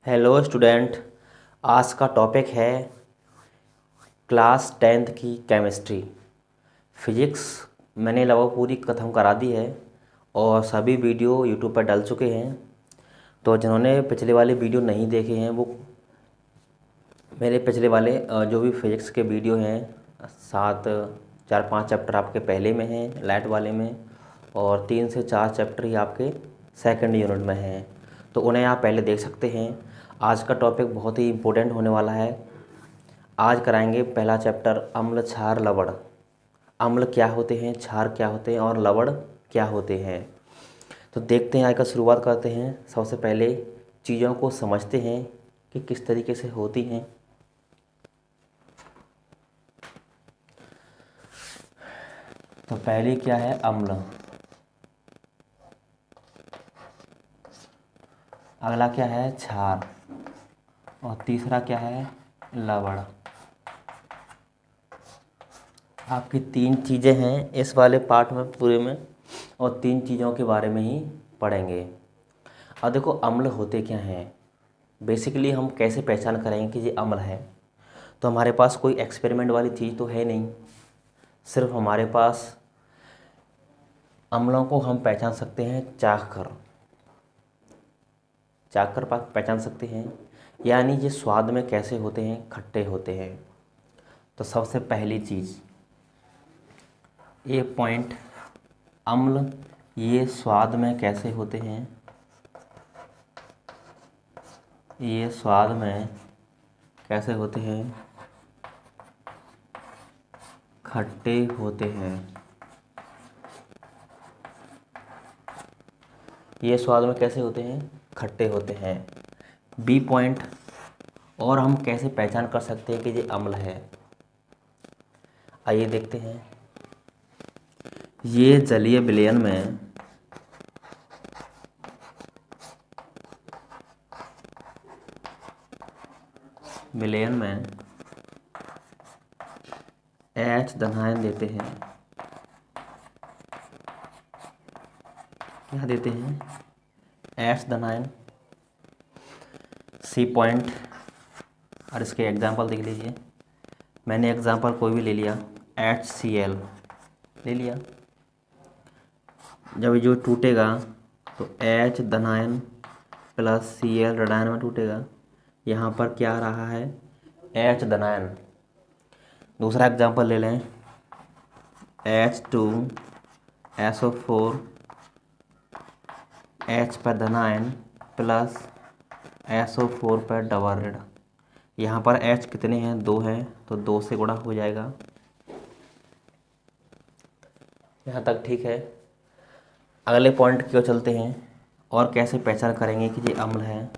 Hello student. आज का topic है क्लास 10th की केमिस्ट्री फिजिक्स। मैंने लगभग पूरी खत्म करा दी है और सभी वीडियो यूट्यूब पर डल चुके हैं। तो जिन्होंने पिछले वाले वीडियो नहीं देखे हैं वो मेरे पिछले वाले जो भी फिजिक्स के वीडियो हैं 4-5 चैप्टर आपके पहले में हैं लाइट वाले में, और 3 से 4 चैप्टर ही आपके सेकंड यूनिट में हैं, तो उन्हें आप पहले देख सकते हैं। आज का टॉपिक बहुत ही इम्पोर्टेंट होने वाला है। आज कराएंगे पहला चैप्टर अम्ल क्षार लवण। अम्ल क्या होते हैं, क्षार क्या होते हैं और लवण क्या होते हैं। तो देखते हैं, आज का शुरुआत करते हैं। सबसे पहले चीज़ों को समझते हैं कि किस तरीके से होती हैं। तो पहली क्या है, अम्ल। अगला क्या है, क्षार। और तीसरा क्या है, लवण। आपकी 3 चीज़ें हैं इस वाले पार्ट में पूरे में, और 3 चीज़ों के बारे में ही पढ़ेंगे। अब देखो, अम्ल होते क्या हैं। बेसिकली हम कैसे पहचान करेंगे कि ये अम्ल है। तो हमारे पास कोई एक्सपेरिमेंट वाली चीज़ तो है नहीं, सिर्फ हमारे पास अम्लों को हम पहचान सकते हैं चाख कर पहचान सकते हैं। यानी ये स्वाद में कैसे होते हैं, खट्टे होते हैं। तो सबसे पहली चीज़, ये पॉइंट, अम्ल ये स्वाद में कैसे होते हैं। ये स्वाद में कैसे होते हैं, खट्टे होते हैं। ये स्वाद में कैसे होते हैं, खट्टे होते हैं। बी पॉइंट, और हम कैसे पहचान कर सकते हैं कि ये अम्ल है। आइए देखते हैं। ये जलीय विलयन में H धनायन देते हैं। क्या देते हैं, H धनायन। सी पॉइंट, और इसके एग्जाम्पल देख लीजिए। मैंने एग्जाम्पल कोई भी ले लिया, HCl ले लिया। जब जो टूटेगा तो H धनायन प्लस Cl ऋणायन में टूटेगा। यहाँ पर क्या आ रहा है, H धनायन। दूसरा एग्जाम्पल ले लें, H2SO4 H पर धनायन प्लस SO4 पर डबल ऋण। यहाँ पर H कितने हैं, 2 हैं, तो 2 से गुणा हो जाएगा। यहाँ तक ठीक है। अगले पॉइंट की ओर चलते हैं, और कैसे पहचान करेंगे कि ये अम्ल है।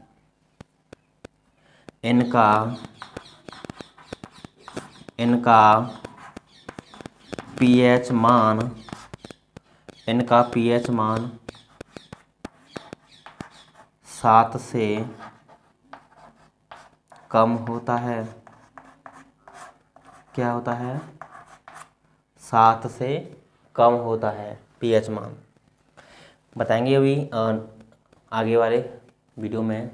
इनका pH मान 7 से कम होता है। क्या होता है, 7 से कम होता है pH मान। बताएंगे अभी आगे वाले वीडियो में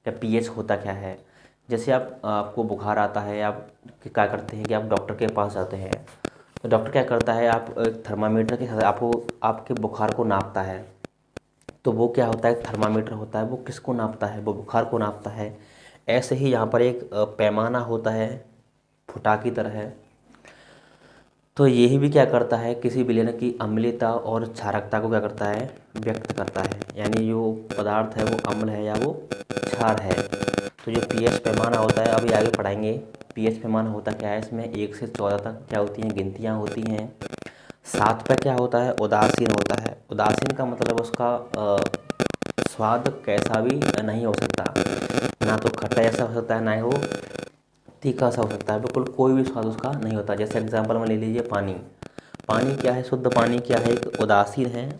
क्या pH होता क्या है। जैसे आपको बुखार आता है, आप क्या करते हैं कि आप डॉक्टर के पास जाते हैं। तो डॉक्टर क्या करता है, आप थर्मामीटर के साथ आपको आपके बुखार को नापता है। तो वो क्या होता है, थर्मामीटर होता है, वो किसको नापता है, वो बुखार को नापता है। ऐसे ही यहाँ पर एक पैमाना होता है, फुटा की तरह है। तो यही भी क्या करता है, किसी विलयन की अम्लीयता और क्षारकता को क्या करता है, व्यक्त करता है। यानी जो पदार्थ है वो अम्ल है या वो क्षार है। तो जो pH पैमाना होता है, अभी आगे पढ़ाएंगे pH पैमाना होता क्या है। इसमें 1 से 14 तक क्या होती हैं, गिनतियाँ होती हैं। 7 पर क्या होता है, उदासीन होता है। उदासीन का मतलब उसका स्वाद कैसा भी नहीं हो सकता, ना तो खट्टा जैसा हो सकता है, ना ही वो तीखा सा हो सकता है। बिल्कुल कोई भी स्वाद उसका नहीं होता। जैसे एग्जांपल में ले लीजिए पानी। पानी क्या है, शुद्ध पानी क्या है, एक उदासीन है।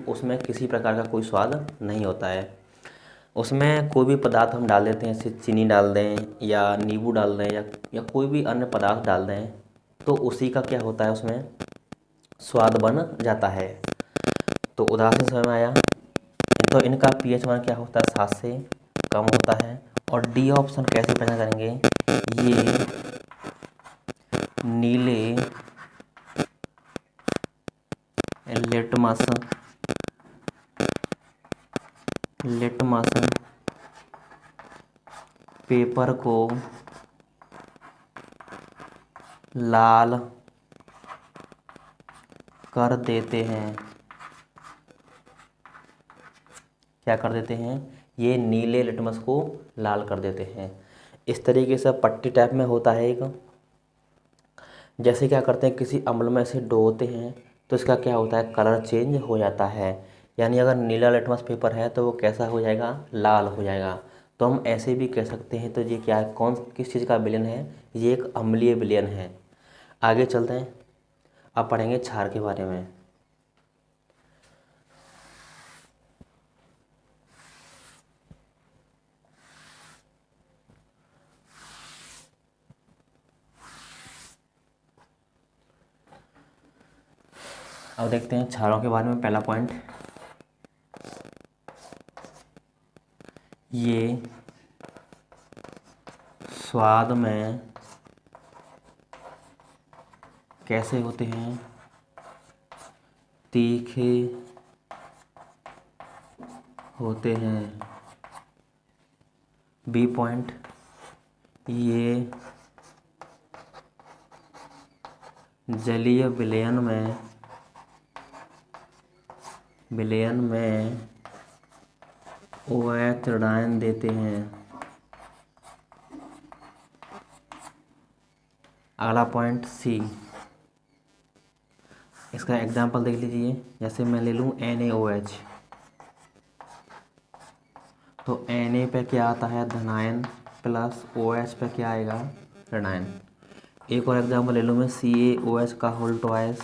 उसमें किसी प्रकार का कोई स्वाद नहीं होता है। उसमें कोई भी पदार्थ हम डाल देते हैं, जैसे चीनी डाल दें या नींबू डाल दें या कोई भी अन्य पदार्थ डाल दें, तो उसी का क्या होता है, उसमें स्वाद बन जाता है। तो उदासीन समय में आया। तो इनका pH मान क्या होता है, 7 से कम होता है। और डी ऑप्शन कैसे पहचान करेंगे, ये नीले लिटमस पेपर को लाल कर देते हैं। क्या कर देते हैं, ये नीले लिटमस को लाल कर देते हैं। इस तरीके से पट्टी टाइप में होता है एक। जैसे क्या करते हैं, किसी अम्ल में से डुबोते हैं तो इसका क्या होता है, कलर चेंज हो जाता है। यानी अगर नीला लिटमस पेपर है तो वो कैसा हो जाएगा, लाल हो जाएगा। तो हम ऐसे भी कह सकते हैं। तो ये क्या है, किस चीज़ का विलयन है, ये एक अम्लीय विलयन है। आगे चलते हैं, अब पढ़ेंगे क्षार के बारे में। अब देखते हैं क्षारों के बारे में। पहला पॉइंट, ये स्वाद में कैसे होते हैं, तीखे होते हैं। बी पॉइंट, ये जलीय विलयन में OH ऋणायन देते हैं। अगला पॉइंट सी, इसका एग्जाम्पल देख लीजिए। जैसे मैं ले लूँ NaOH, तो Na पे क्या आता है, धनायन, प्लस OH पे क्या आएगा, ऋणायन। एक और एग्जाम्पल ले लूँ मैं CaOH का होल ट्वाइस,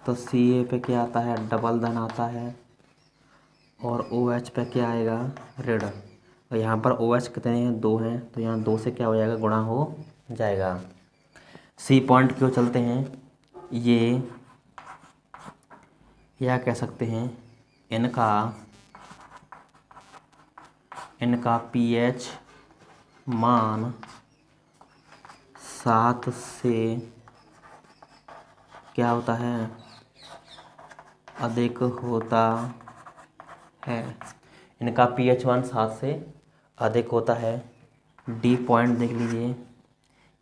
तो Ca पे क्या आता है, डबल धन आता है, और OH पे क्या आएगा, ऋण। और यहाँ पर OH कितने हैं, 2 हैं, तो यहाँ 2 से क्या हो जाएगा, गुणा हो जाएगा। सी पॉइंट क्यों चलते हैं, ये क्या कह सकते हैं, इनका pH मान 7 से क्या होता है, अधिक होता है। इनका pH मान 7 से अधिक होता है। डी पॉइंट देख लीजिए,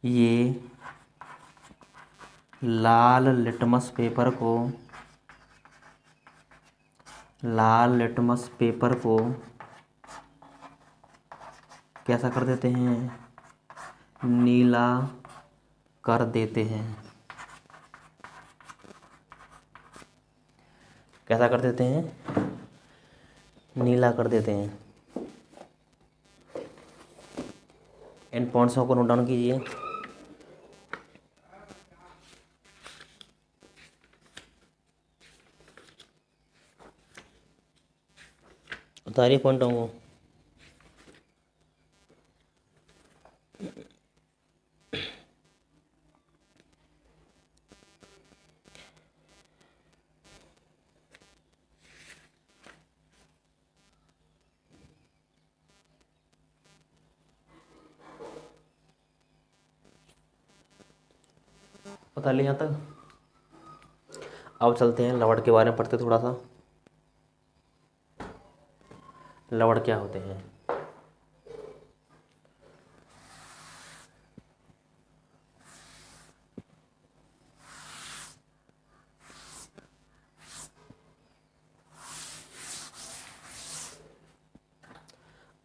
ये लाल लिटमस पेपर को कैसा कर देते हैं, नीला कर देते हैं। कैसा कर देते हैं, नीला कर देते हैं। इन पॉइंट्सों को नोट डाउन कीजिए। उतारिए पॉइंटों को। बता लिया यहाँ तक। अब चलते हैं लवण के बारे में पढ़ते थोड़ा सा। लवण क्या होते हैं,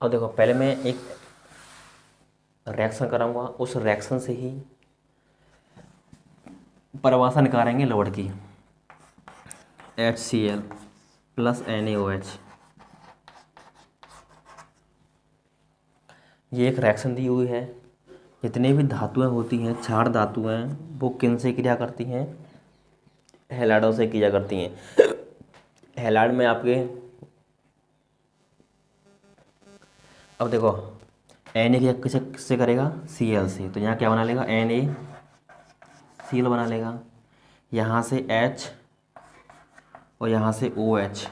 अब देखो पहले मैं एक रिएक्शन कराऊंगा, उस रिएक्शन से ही परिभाषा निकालेंगे लवण की। HCl प्लस NaOH, ये एक रिएक्शन दी हुई है। जितनी भी धातुएं होती हैं, क्षार धातुएं, वो किन से क्रिया करती हैं, हैलाइडों से क्रिया करती हैं। हैलाइड में आपके, अब देखो Na की किससे करेगा, Cl से, तो यहाँ क्या बना लेगा, NaCl बना लेगा। यहाँ से H और यहाँ से OH,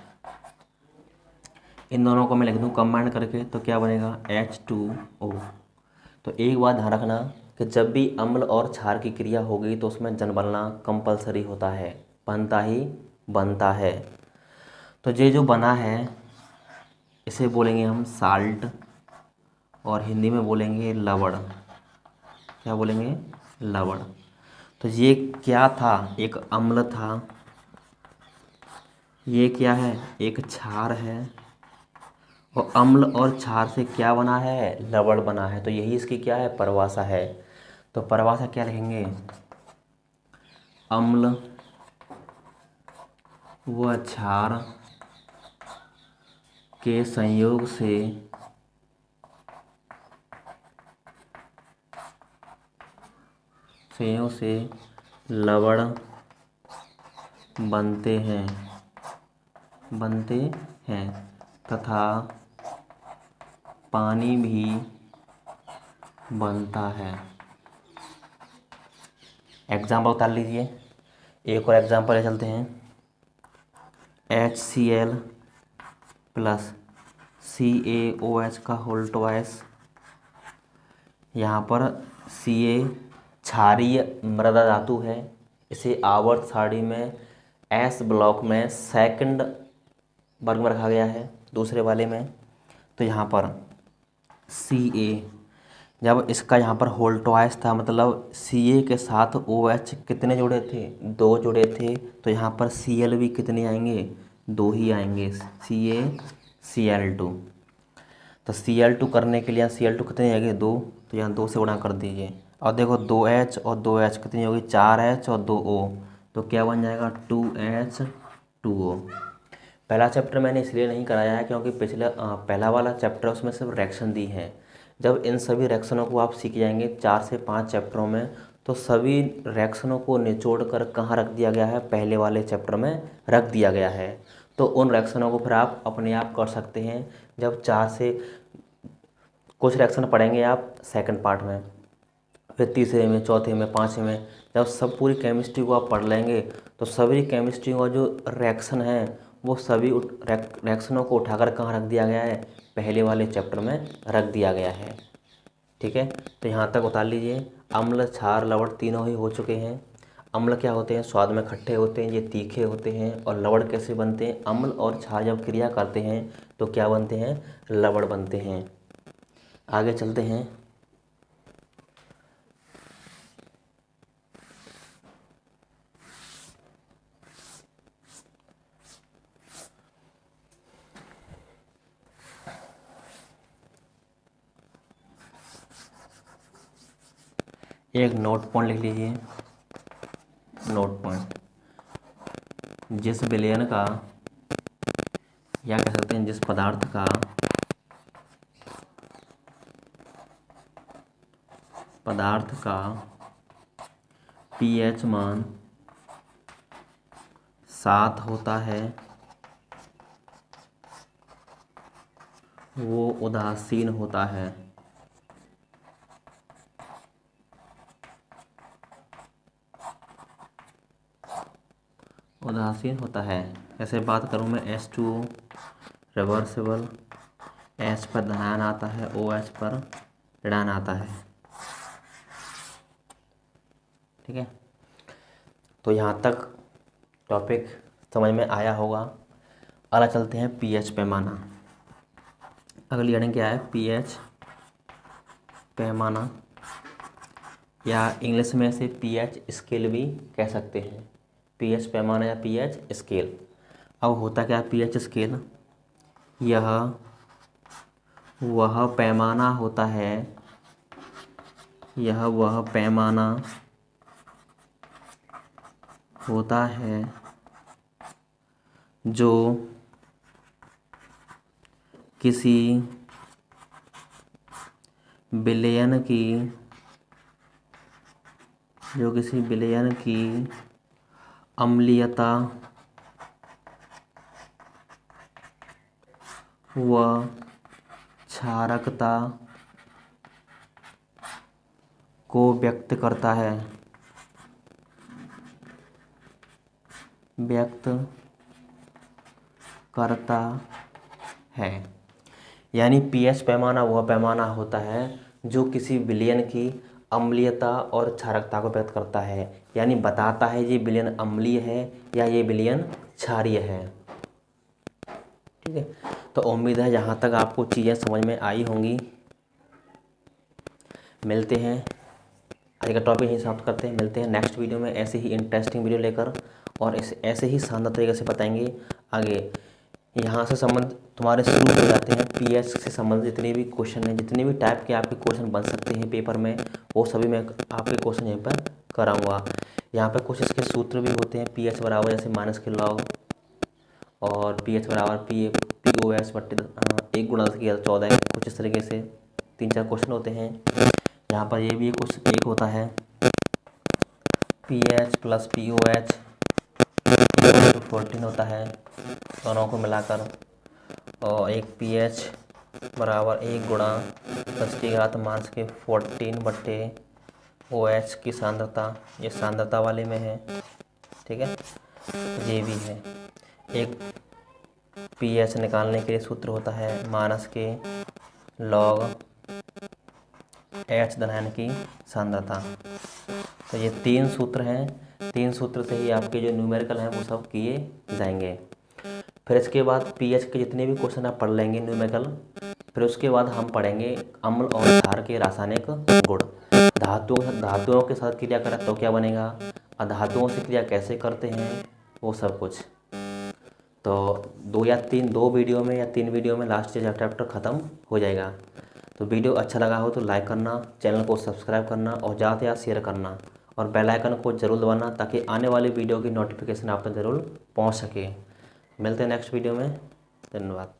इन दोनों को मैं लिख दूँ कंबाइन करके तो क्या बनेगा H2O। तो एक बात ध्यान रखना कि जब भी अम्ल और क्षार की क्रिया होगी तो उसमें जल बनना कंपलसरी होता है, बनता ही बनता है। तो ये जो बना है इसे बोलेंगे हम साल्ट और हिंदी में बोलेंगे लवण। क्या बोलेंगे? लवण। तो ये क्या था? एक अम्ल था। ये क्या है? एक क्षार है। और अम्ल और क्षार से क्या बना है? लवण बना है। तो यही इसकी क्या है? परिभाषा है। तो परिभाषा क्या लिखेंगे? अम्ल व क्षार के संयोग से लवण बनते हैं तथा पानी भी बनता है। एग्जाम्पल उतार लीजिए। एक और एग्जाम्पल ले चलते हैं। HCl प्लस CaOH का होल ट्वाइस। यहाँ पर Ca क्षारीय मृदा धातु है। इसे आवर्त सारणी में S ब्लॉक में सेकंड वर्ग में रखा गया है, दूसरे वाले में। तो यहाँ पर Ca जब इसका यहाँ पर होल ट्वाइस था, मतलब Ca के साथ OH कितने जुड़े थे? 2 जुड़े थे। तो यहाँ पर Cl भी कितने आएंगे? 2 ही आएंगे, CaCl2। तो Cl2 करने के लिए Cl2 कितने आएंगे? 2। तो यहाँ 2 से गुणा कर दीजिए। और देखो 2H और 2H कितनी होगी? 4H और 2O। तो क्या बन जाएगा? 2H2O। पहला चैप्टर मैंने इसलिए नहीं कराया है क्योंकि पहला वाला चैप्टर उसमें सिर्फ रिएक्शन दी है। जब इन सभी रिएक्शनों को आप सीख जाएंगे 4 से 5 चैप्टरों में, तो सभी रिएक्शनों को निचोड़ कर कहाँ रख दिया गया है? पहले वाले चैप्टर में रख दिया गया है। तो उन रिएक्शनों को फिर आप अपने आप कर सकते हैं। जब 4 से कुछ रिएक्शन पढ़ेंगे आप सेकंड पार्ट में, फिर तीसरे में, चौथे में, पाँचवें में, जब सब पूरी केमिस्ट्री को आप पढ़ लेंगे तो सभी केमिस्ट्री का जो रिएक्शन है वो सभी रिएक्शनों को उठाकर कहाँ रख दिया गया है? पहले वाले चैप्टर में रख दिया गया है। ठीक है, तो यहाँ तक उतार लीजिए। अम्ल, क्षार, लवण तीनों ही हो चुके हैं। अम्ल क्या होते हैं? स्वाद में खट्टे होते हैं, ये तीखे होते हैं। और लवण कैसे बनते हैं? अम्ल और क्षार जब क्रिया करते हैं तो क्या बनते हैं? लवण बनते हैं। आगे चलते हैं। एक नोट पॉइंट लिख लीजिए। नोट पॉइंट, जिस विलयन का, या कह सकते हैं जिस पदार्थ का pH मान 7 होता है वो उदासीन होता है। उदासीन होता है। ऐसे बात करूँ मैं H2O रिवर्सिबल, H पर धनायन आता है, OH पर ऋणायन आता है। ठीक है, तो यहाँ तक टॉपिक समझ में आया होगा। अगला चलते हैं pH पैमाना। अगली हेडिंग क्या है? pH पैमाना, या इंग्लिश में से pH स्केल भी कह सकते हैं। pH पैमाना या pH स्केल। अब होता क्या है pH स्केल? यह वह पैमाना होता है, यह वह पैमाना होता है जो किसी विलयन की अम्लीयता व क्षारकता को व्यक्त करता है। यानी पीएच पैमाना वह पैमाना होता है जो किसी विलयन की अम्लीयता और क्षारकता को व्यक्त करता है, यानी बताता है ये विलयन अम्लीय है या ये विलयन क्षारीय है। ठीक है, तो उम्मीद है यहाँ तक आपको चीज़ें समझ में आई होंगी। मिलते हैं, आज का टॉपिक यहीं समाप्त करते हैं। मिलते हैं नेक्स्ट वीडियो में ऐसे ही इंटरेस्टिंग वीडियो लेकर, और ऐसे ही शानदार तरीके से बताएंगे आगे। यहाँ से संबंध तुम्हारे शुरू हो जाते हैं पीएच से संबंधित जितने भी क्वेश्चन हैं, जितने भी टाइप के आपके क्वेश्चन बन सकते हैं पेपर में, वो सभी मैं आपके क्वेश्चन यहीं पर कराऊंगा। यहाँ पर कुछ इसके सूत्र भी होते हैं, पीएच बराबर जैसे माइनस के लॉग, और पीएच बराबर POS बट्टे 1 गुणा 10 की 14, कुछ इस तरीके से 3-4 क्वेश्चन होते हैं। यहाँ पर ये भी कुछ एक होता है pH + POH 14 होता है, दोनों को मिलाकर, और एक pH बराबर 1 गुणा 10 की घात -14 बट्टे OH की सांद्रता, ये सांद्रता वाले में है। ठीक है, ये भी है। एक pH निकालने के लिए सूत्र होता है माइनस के लॉग H धनायन की सांद्रता। तो ये 3 सूत्र हैं, 3 सूत्र से ही आपके जो न्यूमेरिकल हैं वो सब किए जाएंगे। फिर इसके बाद पीएच के जितने भी क्वेश्चन आप पढ़ लेंगे न्यूमेरिकल, फिर उसके बाद हम पढ़ेंगे अम्ल और क्षार के रासायनिक गुण। धातुओं के साथ क्रिया करें तो क्या बनेगा, अधातुओं से क्रिया कैसे करते हैं, वो सब कुछ। तो 2 वीडियो में या 3 वीडियो में लास्ट चैप्टर ख़त्म हो जाएगा। तो वीडियो अच्छा लगा हो तो लाइक करना, चैनल को सब्सक्राइब करना, और ज़्यादा से ज़्यादा शेयर करना, और बेल आइकन को ज़रूर दबाना ताकि आने वाली वीडियो की नोटिफिकेशन आप तक ज़रूर पहुंच सके। मिलते हैं नेक्स्ट वीडियो में, धन्यवाद।